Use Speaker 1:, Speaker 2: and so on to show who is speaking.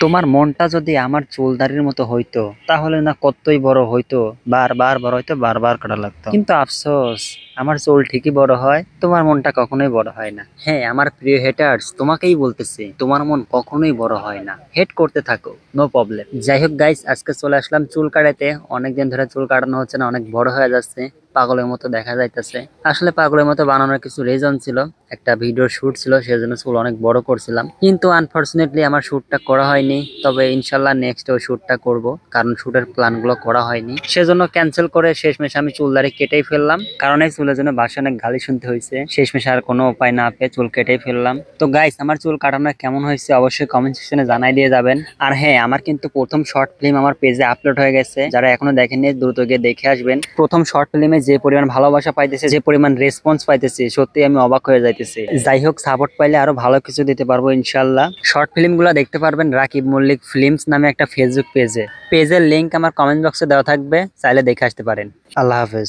Speaker 1: তোমার মনটা যদি আমার চুলদারির মতো হইতো তাহলে না কতই বড় হইতো, বারবার বড় হইতো, বারবার কাটা লাগতো। কিন্তু আফসোস, আমার চুল ঠিকই বড় হয়, তোমার মনটা কখনোই বড় হয় না। হ্যাঁ আমার প্রিয় হেটার্স, তোমাকেই বলতেছি, তোমার মন কখনোই বড় হয় না। হেট করতে থাকো, নো প্রবলেম। যাই হোক গাইস, আজকে চলে আসলাম চুল কাটাইতে। অনেকদিন ধরে চুল কাটানো হচ্ছে না, অনেক বড় হয়ে যাচ্ছে, পাগলের মতো দেখা যাইতেছে। আসলে পাগলের মতো বানানোর কিছু রিজন ছিল, একটা ভিডিও শুট ছিল, সেজন্য চুল অনেক বড় করছিলাম। কিন্তু আনফরচুনেটলি আমার শুটটা করা হয়নি। তবে ইনশাল্লাহ নেক্সট ওই শুটটা করব, কারণ শুটের প্ল্যান গুলো করা হয়নি, সেজন্য ক্যান্সেল করে শেষমেশ আমি চুল দাড়ি কেটেই ফেললাম। কারণ এই চুলের জন্য বাসায় অনেক গালি শুনতে হয়েছে, শেষমেশ আর কোনো উপায় না পেয়ে চুল কেটেই ফেললাম। তো গাইস, আমার চুল কাটানো কেমন হয়েছে অবশ্যই কমেন্ট সেকশনে জানাই দিয়ে যাবেন। আর হ্যাঁ, আমার কিন্তু প্রথম শর্ট ফিল্ম আমার পেজে আপলোড হয়ে গেছে, যারা এখনো দেখেননি দ্রুত গিয়ে দেখে আসবেন। প্রথম শর্ট ফিল্মে যে পরিমাণ ভালোবাসা পাইতেছে, যে পরিমাণ রেসপন্স পাইতেছে, সত্যি আমি অবাক হয়ে যাইতেছি। যাই হোক, সাপোর্ট পাইলে আরো ভালো কিছু দিতে পারবো ইনশাল্লাহ। শর্ট ফিল্ম গুলো দেখতে পারবেন রাকিব মল্লিক ফিল্মস নামে একটা ফেসবুক পেজে। পেজের লিংক আমার কমেন্ট বক্সে দেওয়া থাকবে, চাইলে দেখে আসতে পারেন। আল্লাহ হাফেজ।